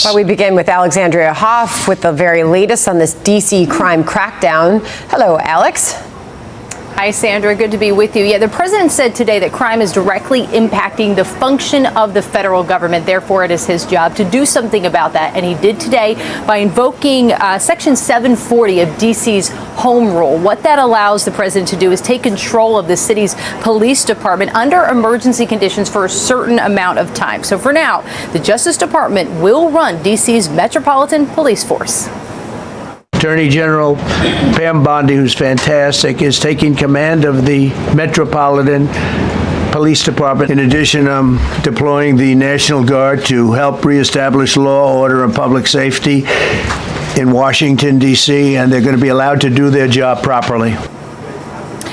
Well, we begin with Alexandria Hoff with the very latest on this D.C. crime crackdown. Hello, Alex. Hi, Sandra. Good to be with you. Yeah, the president said today that crime is directly impacting the function of the federal government. Therefore, it is his job to do something about that. And he did today by invoking Section 740 of D.C.'s home rule. What that allows the president to do is take control of the city's police department under emergency conditions for a certain amount of time. So for now, the Justice Department will run D.C.'s Metropolitan Police Force. Attorney General Pam Bondi, who's fantastic, is taking command of the Metropolitan Police Department. In addition, I'm deploying the National Guard to help reestablish law, order, and public safety in Washington, D.C., and they're going to be allowed to do their job properly.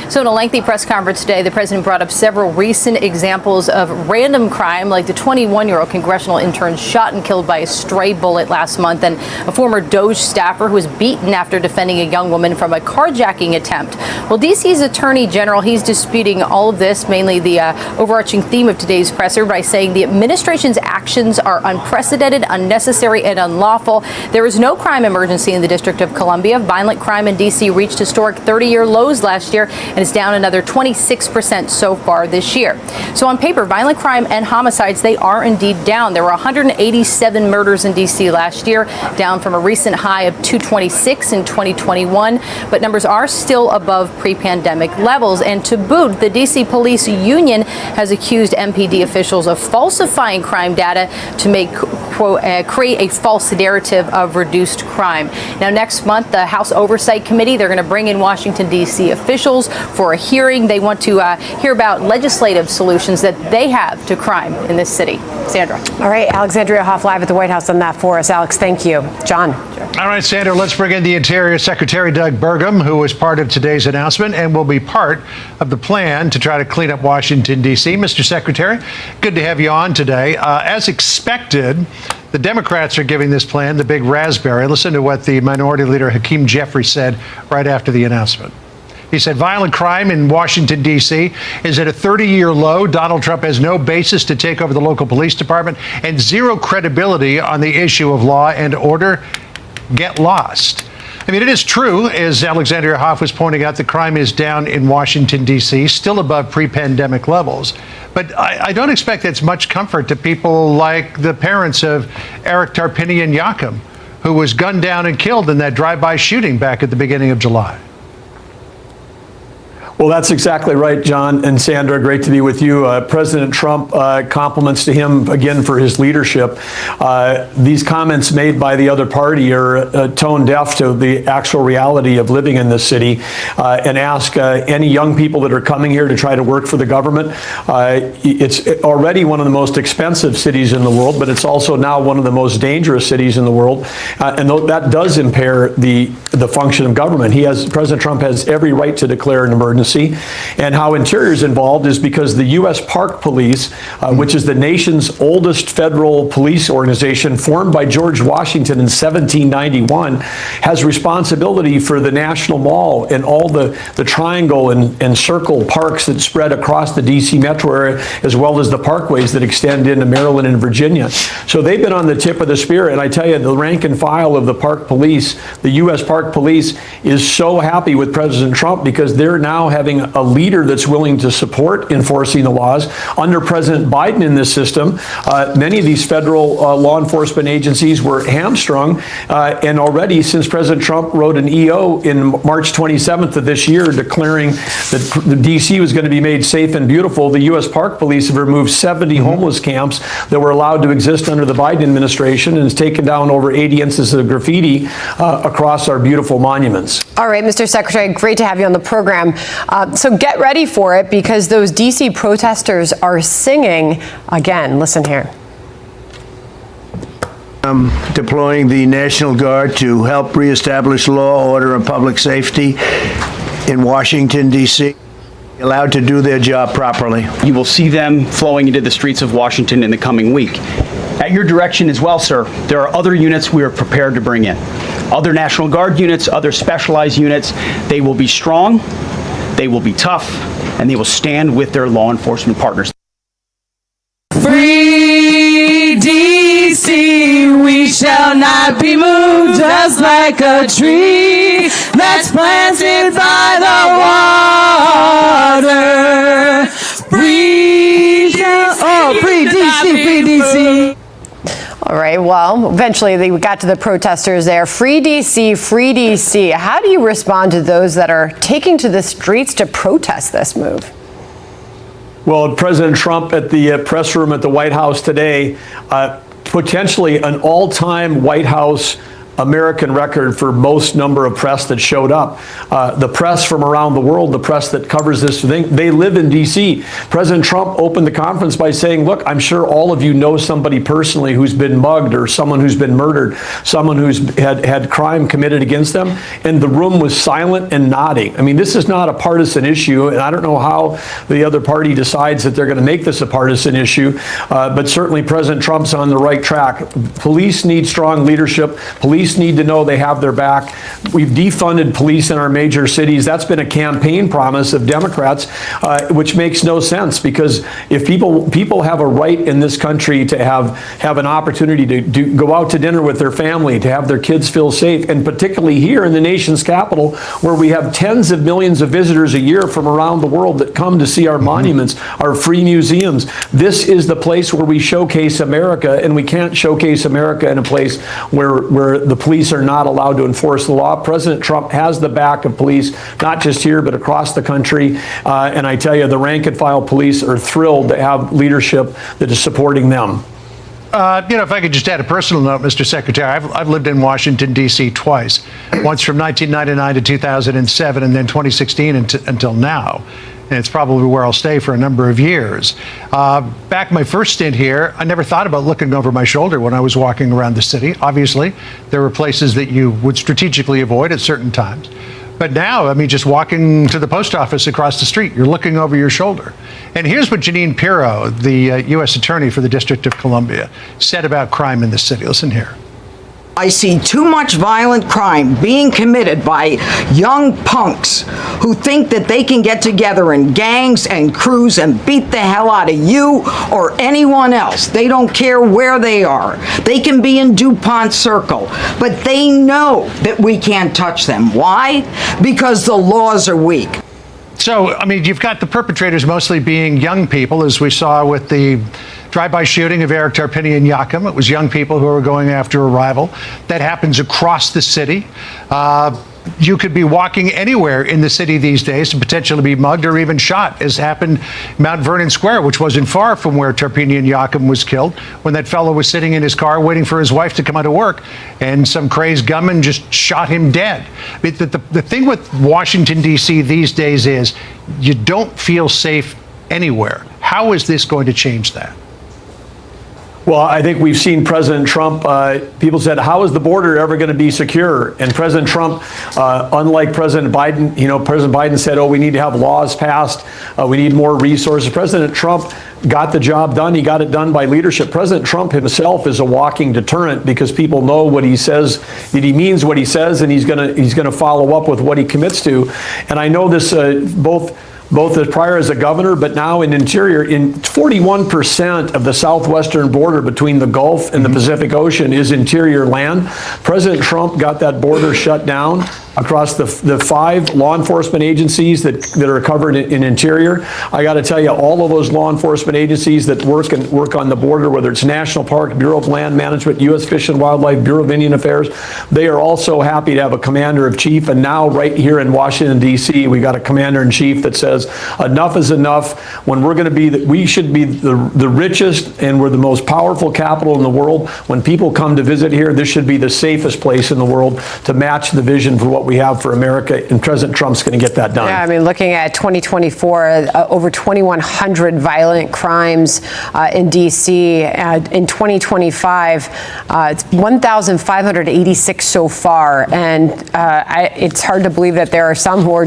So in a lengthy press conference today, the president brought up several recent examples of random crime, like the 21-year-old congressional intern shot and killed by a stray bullet last month, and a former DOJ staffer who was beaten after defending a young woman from a carjacking attempt. Well, D.C.'s attorney general, he's disputing all of this, mainly the overarching theme of today's presser, by saying the administration's actions are unprecedented, unnecessary, and unlawful. There is no crime emergency in the District of Columbia. Violent crime in D.C. reached historic 30-year lows last year, and is down another 26% so far this year. So on paper, violent crime and homicides, they are indeed down. There were 187 murders in D.C. last year, down from a recent high of 226 in 2021. But numbers are still above pre-pandemic levels. And to boot, the D.C. Police Union has accused MPD officials of falsifying crime data to make, quote, create a false narrative of reduced crime. Now, next month, the House Oversight Committee, they're going to bring in Washington, D.C. officials for a hearing. They want to hear about legislative solutions that they have to crime in this city. Sandra. All right, Alexandria Hoff live at the White House on that for us. Alex, thank you. John. All right, Sandra, let's bring in the Interior Secretary Doug Burgum, who was part of today's announcement and will be part of the plan to try to clean up Washington, D.C. Mr. Secretary, good to have you on today. As expected, the Democrats are giving this plan the big raspberry. Listen to what the Minority Leader Hakeem Jeffries said right after the announcement. He said violent crime in Washington, D.C. is at a 30-year low. Donald Trump has no basis to take over the local police department and zero credibility on the issue of law and order. Get lost. I mean, it is true, as Alexandria Hoff was pointing out, the crime is down in Washington, D.C., still above pre-pandemic levels. But I don't expect that's much comfort to people like the parents of Eric Tarpinian Yakum, who was gunned down and killed in that drive-by shooting back at the beginning of July. Well, that's exactly right, John and Sandra. Great to be with you. President Trump, compliments to him again for his leadership. These comments made by the other party are tone deaf to the actual reality of living in this city, and ask any young people that are coming here to try to work for the government. It's already one of the most expensive cities in the world, but it's also now one of the most dangerous cities in the world. And that does impair the function of government. President Trump has every right to declare an emergency. And how Interior is involved is because the U.S. Park Police, which is the nation's oldest federal police organization, formed by George Washington in 1791, has responsibility for the National Mall and all the triangle and circle parks that spread across the D.C. metro area, as well as the parkways that extend into Maryland and Virginia. So they've been on the tip of the spear, and I tell you, the rank and file of the Park Police, the U.S. Park Police, is so happy with President Trump because they're now having a leader that's willing to support enforcing the laws. Under President Biden in this system, many of these federal law enforcement agencies were hamstrung, and already since President Trump wrote an EO in March 27th of this year declaring that the D.C. was going to be made safe and beautiful, the U.S. Park Police have removed 70 homeless camps that were allowed to exist under the Biden administration and has taken down over 80 instances of graffiti across our beautiful monuments. All right, Mr. Secretary, great to have you on the program. So get ready for it because those D.C. protesters are singing again. Listen here. I'm deploying the National Guard to help reestablish law, order, and public safety in Washington, D.C., allowed to do their job properly. You will see them flowing into the streets of Washington in the coming week. At your direction as well, sir, there are other units we are prepared to bring in. Other National Guard units, other specialized units. They will be strong, they will be tough, and they will stand with their law enforcement partners. Free D.C., we shall not be moved, just like a tree that's planted by the water. Free DC, free DC. All right, well, eventually they got to the protesters there. Free DC, free DC. How do you respond to those that are taking to the streets to protest this move? Well, President Trump at the press room at the White House today, potentially an all-time White House American record for most number of press that showed up. The press from around the world, the press that covers this thing, they live in D.C. President Trump opened the conference by saying, look, I'm sure all of you know somebody personally who's been mugged or someone who's been murdered, someone who's had crime committed against them, and the room was silent and nodding. I mean, this is not a partisan issue, and I don't know how the other party decides that they're going to make this a partisan issue, but certainly President Trump's on the right track. Police need strong leadership. Police need to know they have their back. We've defunded police in our major cities. That's been a campaign promise of Democrats, which makes no sense, because if people have a right in this country to have an opportunity to go out to dinner with their family, to have their kids feel safe, and particularly here in the nation's capital, where we have tens of millions of visitors a year from around the world that come to see our monuments, our free museums. This is the place where we showcase America, and we can't showcase America in a place where the police are not allowed to enforce the law. President Trump has the back of police, not just here, but across the country. And I tell you, the rank and file police are thrilled to have leadership that is supporting them. If I could just add a personal note, Mr. Secretary, I've lived in Washington, D.C. twice, once from 1999 to 2007, and then 2016 until now. And it's probably where I'll stay for a number of years. Back my first stint here, I never thought about looking over my shoulder when I was walking around the city. Obviously, there were places that you would strategically avoid at certain times. But now, I mean, just walking to the post office across the street, you're looking over your shoulder. And here's what Jeanine Pirro, the U.S. Attorney for the District of Columbia, said about crime in the city. Listen here. I see too much violent crime being committed by young punks who think that they can get together in gangs and crews and beat the hell out of you or anyone else. They don't care where they are. They can be in DuPont Circle, but they know that we can't touch them. Why? Because the laws are weak. So, I mean, you've got the perpetrators mostly being young people, as we saw with the drive-by shooting of Eric Tarpinian Yakum. It was young people who were going after a rival. That happens across the city. You could be walking anywhere in the city these days and potentially be mugged or even shot, as happened in Mount Vernon Square, which wasn't far from where Tarpinian Yakum was killed, when that fellow was sitting in his car waiting for his wife to come out of work, and some crazed gunman just shot him dead. The thing with Washington, D.C. these days is you don't feel safe anywhere. How is this going to change that? Well, I think we've seen President Trump, people said, how is the border ever going to be secure? And President Trump, unlike President Biden, President Biden said, oh, we need to have laws passed. We need more resources. President Trump got the job done. He got it done by leadership. President Trump himself is a walking deterrent, because people know what he says, that he means what he says, and he's going to follow up with what he commits to. And I know this both as prior as a governor, but now in interior, in 41% of the southwestern border between the Gulf and the Pacific Ocean is interior land. President Trump got that border shut down across the 5 law enforcement agencies that are covered in interior. I got to tell you, all of those law enforcement agencies that work on the border, whether it's National Park, Bureau of Land Management, U.S. Fish and Wildlife, Bureau of Indian Affairs, they are all so happy to have a commander-in-chief. And now right here in Washington, D.C., we got a commander-in-chief that says enough is enough. When we're going to be, we should be the richest and we're the most powerful capital in the world. When people come to visit here, this should be the safest place in the world to match the vision for what we have for America, and President Trump's going to get that done. Yeah, I mean, looking at 2024, over 2,100 violent crimes in D.C. In 2025, it's 1,586 so far, and it's hard to believe that there are some who are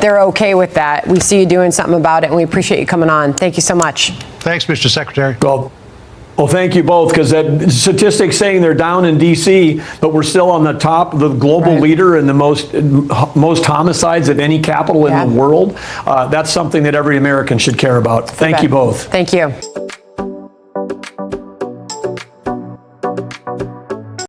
they're okay with that. We see you doing something about it, and we appreciate you coming on. Thank you so much. Thanks, Mr. Secretary. Well, thank you both, because that statistics saying they're down in D.C., but we're still on the top, the global leader in the most homicides of any capital in the world. That's something that every American should care about. Thank you both. Thank you.